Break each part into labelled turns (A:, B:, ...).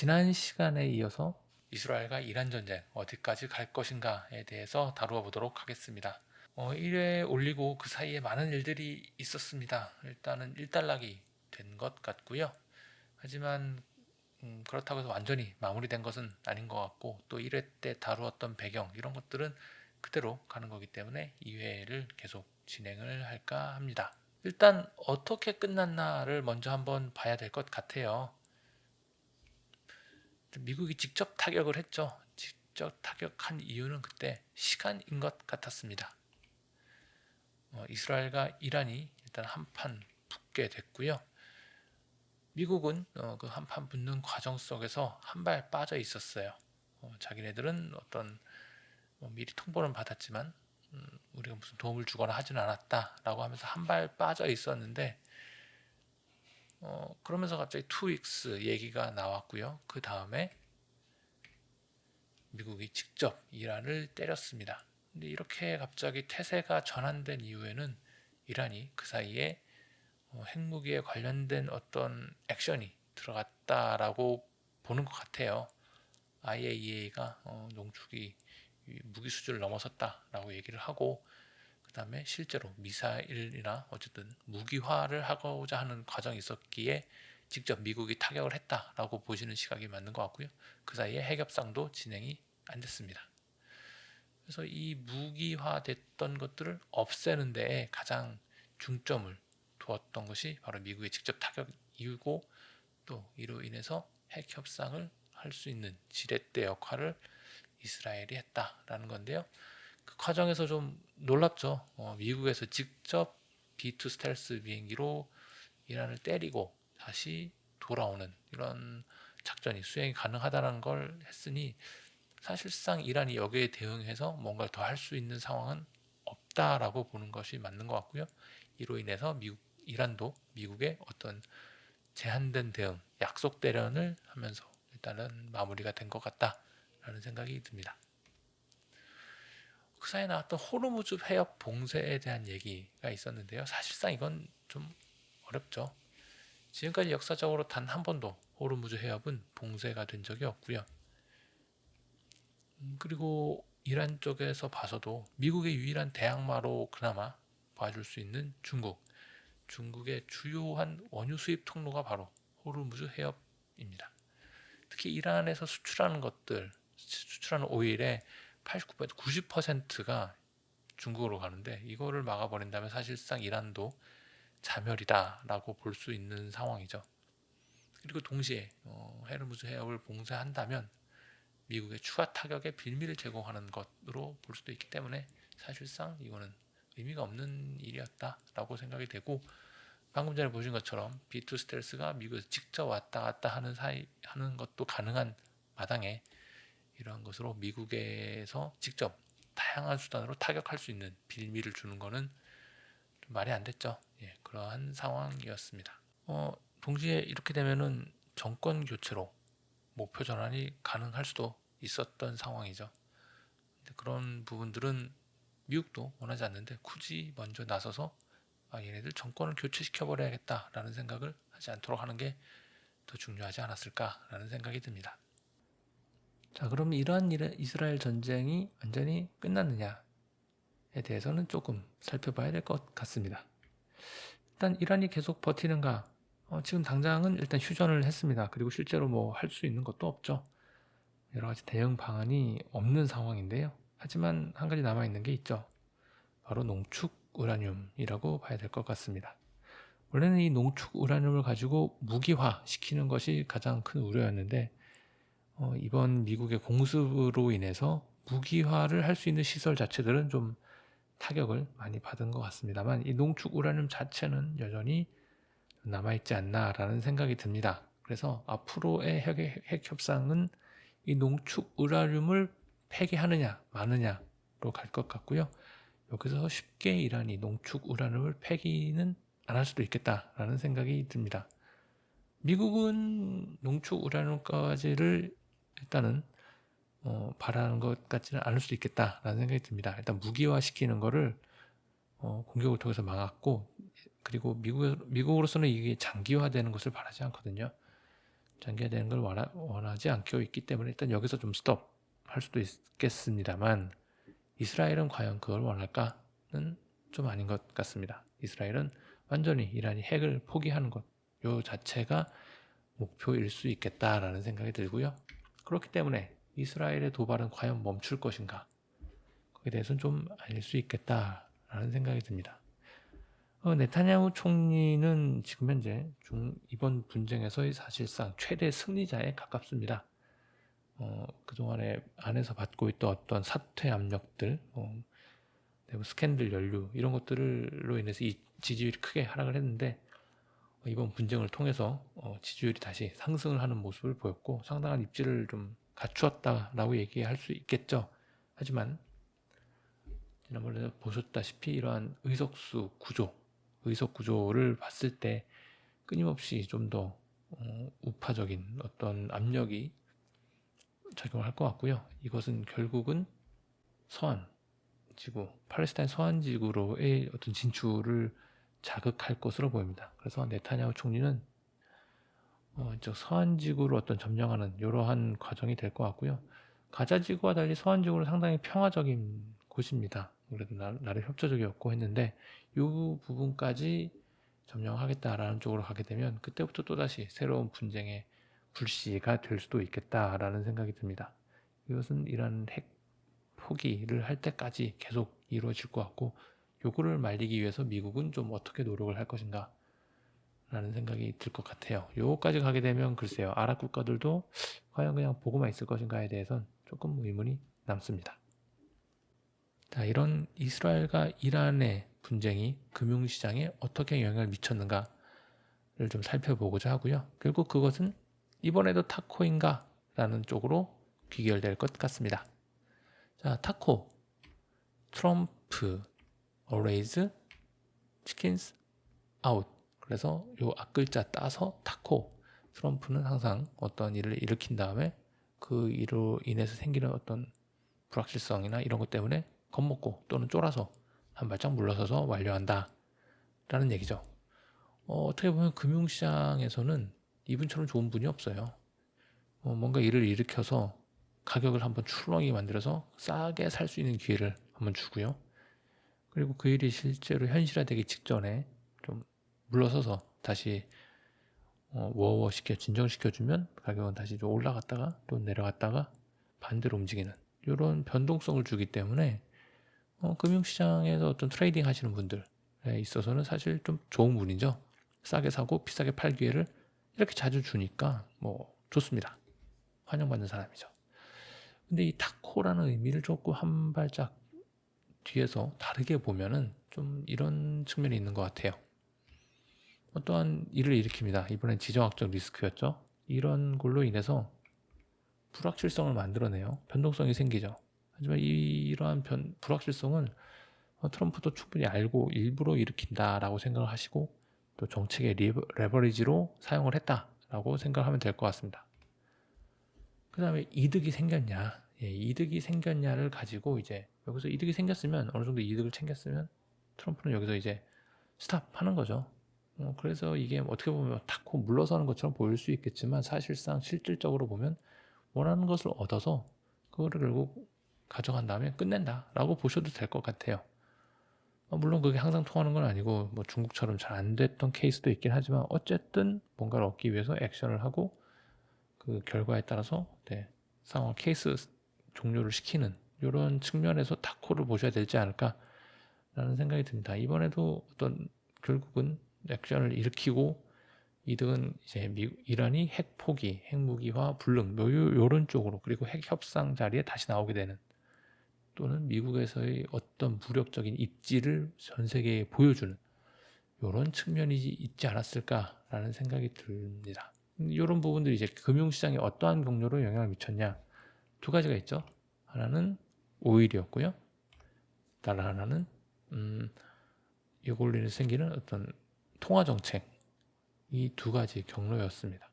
A: 지난 시간에 이어서 이스라엘과 이란 전쟁 어디까지 갈 것인가에 대해서 다루어 보도록 하겠습니다. 1회 올리고 그 사이에 많은 일들이 있었습니다. 일단은 일단락이 된 것 같고요. 하지만 그렇다고 해서 완전히 마무리된 것은 아닌 것 같고, 또 1회 때 다루었던 배경 이런 것들은 그대로 가는 거기 때문에 2회를 계속 진행을 할까 합니다. 일단 어떻게 끝났나를 먼저 한번 봐야 될 것 같아요. 미국이 직접 타격을 했죠. 직접 타격한 이유는 그때 시간인 것 같았습니다. 이스라엘과 이란이 일단 한판 붙게 됐고요. 미국은 그 한판 붙는 과정 속에서 한 발 빠져 있었어요. 자기네들은 어떤 미리 통보는 받았지만 우리가 무슨 도움을 주거나 하지는 않았다라고 하면서 한 발 빠져 있었는데, 그러면서 갑자기 2weeks 얘기가 나왔고요. 그 다음에 미국이 직접 이란을 때렸습니다. 근데 이렇게 갑자기 태세가 전환된 이후에는 이란이 그 사이에 핵무기에 관련된 어떤 액션이 들어갔다라고 보는 것 같아요. IAEA가 농축이 무기 수준을 넘어섰다라고 얘기를 하고, 그 다음에 실제로 미사일이나 어쨌든 무기화를 하고자 하는 과정이 있었기에 직접 미국이 타격을 했다라고 보시는 시각이 맞는 것 같고요. 그 사이에 핵협상도 진행이 안 됐습니다. 그래서 이 무기화됐던 것들을 없애는 데에 가장 중점을 두었던 것이 바로 미국의 직접 타격 이유고, 또 이로 인해서 핵 협상을 할 수 있는 지렛대 역할을 이스라엘이 했다라는 건데요. 그 과정에서 좀 놀랍죠. 미국에서 직접 B2 스텔스 비행기로 이란을 때리고 다시 돌아오는 이런 작전이 수행이 가능하다는 걸 했으니, 사실상 이란이 여기에 대응해서 뭔가를 더 할 수 있는 상황은 없다라고 보는 것이 맞는 것 같고요. 이로 인해서 이란도 미국의 어떤 제한된 대응, 약속 대련을 하면서 일단은 마무리가 된 것 같다라는 생각이 듭니다. 그 사이에 나왔던 호르무즈 해협 봉쇄에 대한 얘기가 있었는데요. 사실상 이건 좀 어렵죠. 지금까지 역사적으로 단 한 번도 호르무즈 해협은 봉쇄가 된 적이 없고요. 그리고 이란 쪽에서 봐서도 미국의 유일한 대항마로 그나마 봐줄 수 있는 중국의 주요한 원유 수입 통로가 바로 호르무즈 해협입니다. 특히 이란에서 수출하는 오일의 89%, 90%가 중국으로 가는데, 이거를 막아버린다면 사실상 이란도 자멸이다라고 볼 수 있는 상황이죠. 그리고 동시에 호르무즈 해협을 봉쇄한다면 미국의 추가 타격에 빌미를 제공하는 것으로 볼 수도 있기 때문에 사실상 이거는 의미가 없는 일이었다라고 생각이 되고, 방금 전에 보신 것처럼 B2 스텔스가 미국에서 직접 왔다 갔다 하는 것도 가능한 마당에 이러한 것으로 미국에서 직접 다양한 수단으로 타격할 수 있는 빌미를 주는 것은 좀 말이 안 됐죠. 예, 그러한 상황이었습니다. 동시에 이렇게 되면은 정권 교체로 목표 전환이 가능할 수도 있었던 상황이죠. 근데 그런 부분들은 미국도 원하지 않는데 굳이 먼저 나서서 얘네들 정권을 교체시켜 버려야겠다라는 생각을 하지 않도록 하는 게 더 중요하지 않았을까라는 생각이 듭니다. 자, 그럼 이러한 이스라엘 전쟁이 완전히 끝났느냐에 대해서는 조금 살펴봐야 될 것 같습니다. 일단 이란이 계속 버티는가? 지금 당장은 일단 휴전을 했습니다. 그리고 실제로 뭐 할 수 있는 것도 없죠. 여러 가지 대응 방안이 없는 상황인데요. 하지만 한 가지 남아있는 게 있죠. 바로 농축 우라늄이라고 봐야 될 것 같습니다. 원래는 이 농축 우라늄을 가지고 무기화 시키는 것이 가장 큰 우려였는데, 이번 미국의 공습으로 인해서 무기화를 할 수 있는 시설 자체들은 좀 타격을 많이 받은 것 같습니다만, 이 농축 우라늄 자체는 여전히 남아있지 않나라는 생각이 듭니다. 그래서 앞으로의 핵 협상은 이 농축 우라늄을 폐기하느냐 마느냐로 갈 것 같고요. 여기서 쉽게 이란이 농축 우라늄을 폐기는 안 할 수도 있겠다라는 생각이 듭니다. 미국은 농축 우라늄까지를 일단은 바라는 것 같지는 않을 수도 있겠다라는 생각이 듭니다. 일단 무기화 시키는 거를 공격을 통해서 막았고, 그리고 미국으로서는 이게 장기화되는 것을 바라지 않거든요. 장기화되는 걸 원하지 않고 있기 때문에 일단 여기서 좀 스톱 할 수도 있겠습니다만, 이스라엘은 과연 그걸 원할까는 좀 아닌 것 같습니다. 이스라엘은 완전히 이란이 핵을 포기하는 것, 요 자체가 목표일 수 있겠다라는 생각이 들고요. 그렇기 때문에 이스라엘의 도발은 과연 멈출 것인가, 거기에 대해서는 좀 아닐 수 있겠다라는 생각이 듭니다. 네타냐후 총리는 지금 현재 이번 분쟁에서의 사실상 최대 승리자에 가깝습니다. 그동안에 안에서 받고 있던 어떤 사퇴 압력들, 스캔들 연루 이런 것들로 인해서 이 지지율이 크게 하락을 했는데, 이번 분쟁을 통해서 지지율이 다시 상승을 하는 모습을 보였고 상당한 입지를 좀 갖추었다라고 얘기할 수 있겠죠. 하지만 지난번에 보셨다시피 이러한 의석 구조를 봤을 때 끊임없이 좀 더 우파적인 어떤 압력이 작용을 할 것 같고요. 이것은 결국은 서한 지구, 팔레스타인 서한 지구로의 어떤 진출을 자극할 것으로 보입니다. 그래서 네타냐후 총리는 서한 지구를 어떤 점령하는 이러한 과정이 될 것 같고요. 가자 지구와 달리 서한 지구는 상당히 평화적인 곳입니다. 그래도 나름 협조적이었고 했는데 이 부분까지 점령하겠다라는 쪽으로 가게 되면 그때부터 또다시 새로운 분쟁의 불씨가 될 수도 있겠다라는 생각이 듭니다. 이것은 이란 핵 포기를 할 때까지 계속 이루어질 것 같고, 요거를 말리기 위해서 미국은 좀 어떻게 노력을 할 것인가 라는 생각이 들 것 같아요. 요거까지 가게 되면 글쎄요, 아랍 국가들도 과연 그냥 보고만 있을 것인가에 대해서는 조금 의문이 남습니다. 자, 이런 이스라엘과 이란의 분쟁이 금융시장에 어떻게 영향을 미쳤는가를 좀 살펴보고자 하고요. 결국 그것은 이번에도 타코인가 라는 쪽으로 귀결될 것 같습니다. 자, 타코, 트럼프, always, chickens out. 그래서 요 앞글자 따서 타코. 트럼프는 항상 어떤 일을 일으킨 다음에 그 일로 인해서 생기는 어떤 불확실성이나 이런 것 때문에 겁먹고 또는 쫄아서 한 발짝 물러서서 완료한다 라는 얘기죠. 어떻게 보면 금융시장에서는 이분처럼 좋은 분이 없어요. 뭔가 일을 일으켜서 가격을 한번 출렁이게 만들어서 싸게 살 수 있는 기회를 한번 주고요. 그리고 그 일이 실제로 현실화되기 직전에 좀 물러서서 다시 진정시켜주면 가격은 다시 좀 올라갔다가 또 내려갔다가 반대로 움직이는 이런 변동성을 주기 때문에 금융시장에서 어떤 트레이딩 하시는 분들에 있어서는 사실 좀 좋은 분이죠. 싸게 사고 비싸게 팔 기회를 이렇게 자주 주니까 뭐 좋습니다. 환영받는 사람이죠. 근데 이 타코라는 의미를 조금 한 발짝 뒤에서 다르게 보면은 좀 이런 측면이 있는 것 같아요. 어떠한 일을 일으킵니다. 이번엔 지정학적 리스크였죠. 이런 걸로 인해서 불확실성을 만들어내요. 변동성이 생기죠. 하지만 이러한 불확실성을 트럼프도 충분히 알고 일부러 일으킨다라고 생각을 하시고 또 정책의 레버리지로 사용을 했다라고 생각하면 될 것 같습니다. 그 다음에 이득이 생겼냐, 이득이 생겼냐를 가지고 이제 여기서 이득이 생겼으면 어느 정도 이득을 챙겼으면 트럼프는 여기서 이제 스탑하는 거죠. 그래서 이게 어떻게 보면 탁 물러서는 것처럼 보일 수 있겠지만 사실상 실질적으로 보면 원하는 것을 얻어서 그거를 결국 가져간 다음에 끝낸다라고 보셔도 될 것 같아요. 물론 그게 항상 통하는 건 아니고 뭐 중국처럼 잘 안 됐던 케이스도 있긴 하지만 어쨌든 뭔가를 얻기 위해서 액션을 하고 그 결과에 따라서 상황 케이스 종료를 시키는 이런 측면에서 타코를 보셔야 되지 않을까라는 생각이 듭니다. 이번에도 어떤 결국은 액션을 일으키고 이득은 이제 이란이 핵 포기, 핵무기화 불능 이런 쪽으로, 그리고 핵 협상 자리에 다시 나오게 되는, 또는 미국에서의 어떤 무력적인 입지를 전 세계에 보여주는 이런 측면이 있지 않았을까라는 생각이 듭니다. 이런 부분들이 이제 금융시장에 어떠한 경로로 영향을 미쳤냐, 두 가지가 있죠. 하나는 오일이었고요. 다른 하나는 이걸로 인해 생기는 어떤 통화정책, 이 두 가지 경로였습니다.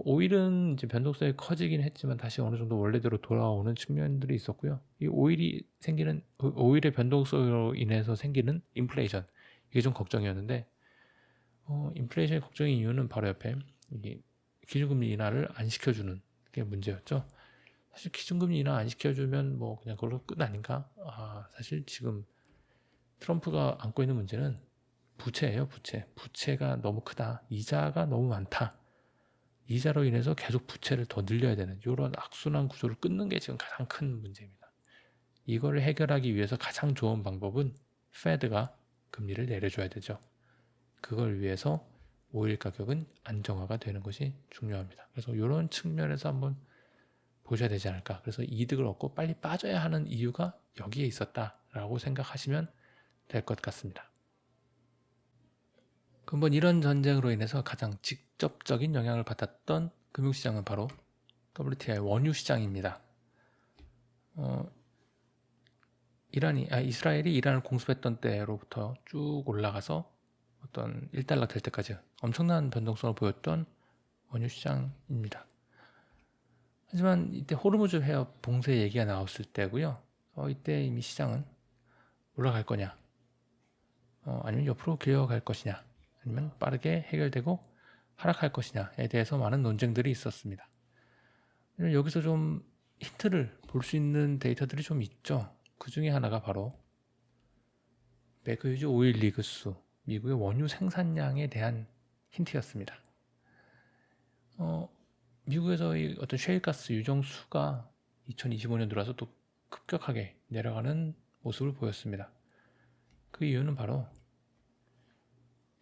A: 오일은 이제 변동성이 커지긴 했지만 다시 어느 정도 원래대로 돌아오는 측면들이 있었고요. 이 오일의 변동성으로 인해서 생기는 인플레이션, 이게 좀 걱정이었는데 인플레이션의 걱정의 이유는 바로 옆에 이 기준금리 인하를 안 시켜주는 게 문제였죠. 사실 기준금리 인하 안 시켜주면 뭐 그냥 그걸로 끝 아닌가? 사실 지금 트럼프가 안고 있는 문제는 부채예요, 부채. 부채가 너무 크다. 이자가 너무 많다. 이자로 인해서 계속 부채를 더 늘려야 되는 이런 악순환 구조를 끊는 게 지금 가장 큰 문제입니다. 이거를 해결하기 위해서 가장 좋은 방법은 페드가 금리를 내려줘야 되죠. 그걸 위해서 오일 가격은 안정화가 되는 것이 중요합니다. 그래서 이런 측면에서 한번 보셔야 되지 않을까. 그래서 이득을 얻고 빨리 빠져야 하는 이유가 여기에 있었다라고 생각하시면 될 것 같습니다. 근본 이런 전쟁으로 인해서 가장 직접적인 영향을 받았던 금융시장은 바로 WTI 원유 시장입니다. 이스라엘이 이란을 공습했던 때로부터 쭉 올라가서 어떤 1달러 될 때까지 엄청난 변동성을 보였던 원유 시장입니다. 하지만 이때 호르무즈 해협 봉쇄 얘기가 나왔을 때고요. 이때 이미 시장은 올라갈 거냐, 아니면 옆으로 기어갈 것이냐, 아니면 빠르게 해결되고 하락할 것이냐에 대해서 많은 논쟁들이 있었습니다. 여기서 좀 힌트를 볼 수 있는 데이터들이 좀 있죠. 그 중에 하나가 바로 베이커 휴즈 오일 리그수, 미국의 원유 생산량에 대한 힌트였습니다. 미국에서의 어떤 셰일가스 유정수가 2025년 들어와서 또 급격하게 내려가는 모습을 보였습니다. 그 이유는 바로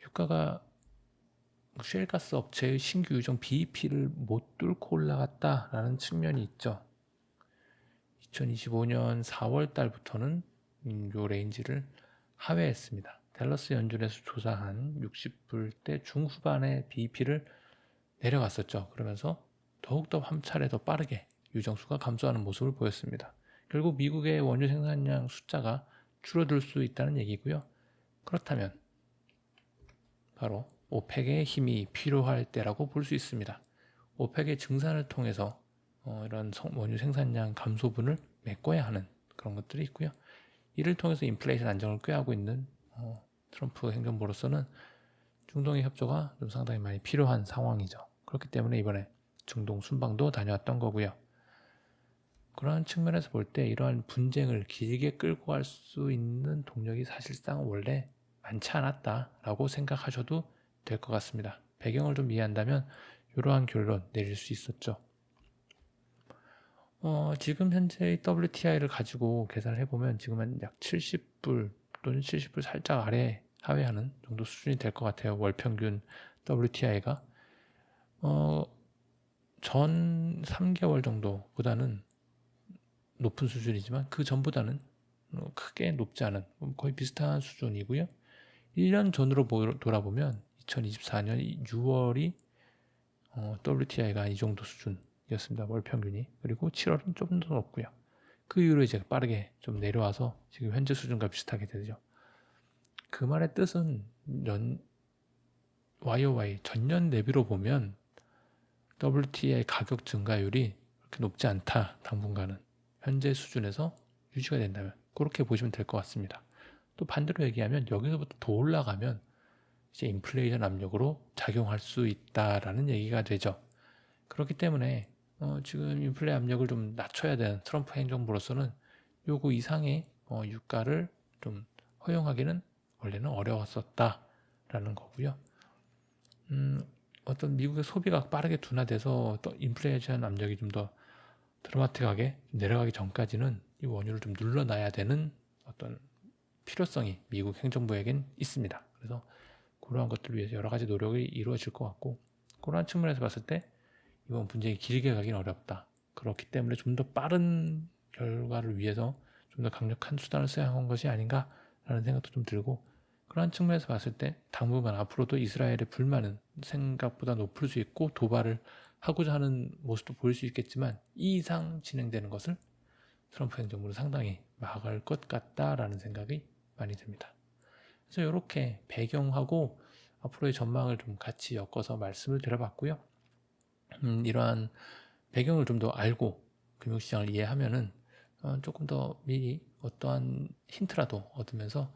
A: 유가가 셰일가스 업체의 신규 유정 BEP를 못 뚫고 올라갔다라는 측면이 있죠. 2025년 4월 달부터는 이 레인지를 하회했습니다. 댈러스 연준에서 조사한 60불대 중후반의 BEP를 내려갔었죠. 그러면서 더욱더 한 차례 더 빠르게 유정수가 감소하는 모습을 보였습니다. 결국 미국의 원유 생산량 숫자가 줄어들 수 있다는 얘기고요. 그렇다면 바로 오펙의 힘이 필요할 때라고 볼 수 있습니다. 오펙의 증산을 통해서 이런 원유 생산량 감소분을 메꿔야 하는 그런 것들이 있고요. 이를 통해서 인플레이션 안정을 꾀하고 있는 트럼프 행정부로서는 중동의 협조가 좀 상당히 많이 필요한 상황이죠. 그렇기 때문에 이번에 중동 순방도 다녀왔던 거고요. 그러한 측면에서 볼 때 이러한 분쟁을 길게 끌고 갈 수 있는 동력이 사실상 원래 많지 않았다라고 생각하셔도 될 것 같습니다. 배경을 좀 이해한다면 이러한 결론 내릴 수 있었죠. 지금 현재의 WTI를 가지고 계산을 해보면 지금은 약 70불 또는 70불 살짝 아래 하회하는 정도 수준이 될 것 같아요. 월평균 WTI가 전 3개월 정도보다는 높은 수준이지만 그 전보다는 크게 높지 않은 거의 비슷한 수준이고요. 1년 전으로 돌아보면 2024년 6월이 WTI가 이 정도 수준이었습니다. 월 평균이. 그리고 7월은 좀 더 높고요. 그 이후로 이제 빠르게 좀 내려와서 지금 현재 수준과 비슷하게 되죠. 그 말의 뜻은 YOY 전년 대비로 보면 WTI 가격 증가율이 그렇게 높지 않다. 당분간은 현재 수준에서 유지가 된다면 그렇게 보시면 될 것 같습니다. 또 반대로 얘기하면 여기서부터 더 올라가면 이제 인플레이션 압력으로 작용할 수 있다라는 얘기가 되죠. 그렇기 때문에 지금 인플레 압력을 좀 낮춰야 되는 트럼프 행정부로서는 요거 이상의 유가를 좀 허용하기는 원래는 어려웠었다라는 거고요. 어떤 미국의 소비가 빠르게 둔화돼서 또 인플레이션 압력이 좀 더 드라마틱하게 내려가기 전까지는 이 원유를 좀 눌러놔야 되는 어떤 필요성이 미국 행정부에겐 있습니다. 그래서 그러한 것들을 위해서 여러 가지 노력이 이루어질 것 같고 그러한 측면에서 봤을 때 이번 분쟁이 길게 가긴 어렵다. 그렇기 때문에 좀 더 빠른 결과를 위해서 좀 더 강력한 수단을 써야 한 것이 아닌가라는 생각도 좀 들고 그러한 측면에서 봤을 때 당분간 앞으로도 이스라엘의 불만은 생각보다 높을 수 있고 도발을 하고자 하는 모습도 보일 수 있겠지만 이 이상 진행되는 것을 트럼프 행정부는 상당히 막을 것 같다라는 생각이 많이 듭니다. 그래서 이렇게 배경하고 앞으로의 전망을 좀 같이 엮어서 말씀을 드려봤고요. 이러한 배경을 좀 더 알고 금융시장을 이해하면은 조금 더 미리 어떠한 힌트라도 얻으면서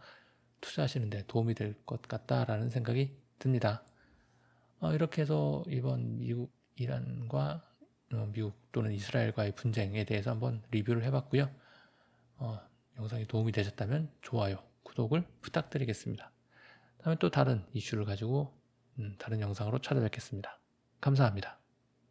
A: 투자하시는 데 도움이 될 것 같다라는 생각이 듭니다. 이렇게 해서 이번 미국 이란과 미국 또는 이스라엘과의 분쟁에 대해서 한번 리뷰를 해봤고요. 영상이 도움이 되셨다면 좋아요, 구독을 부탁드리겠습니다. 다음에 또 다른 이슈를 가지고 다른 영상으로 찾아뵙겠습니다. 감사합니다.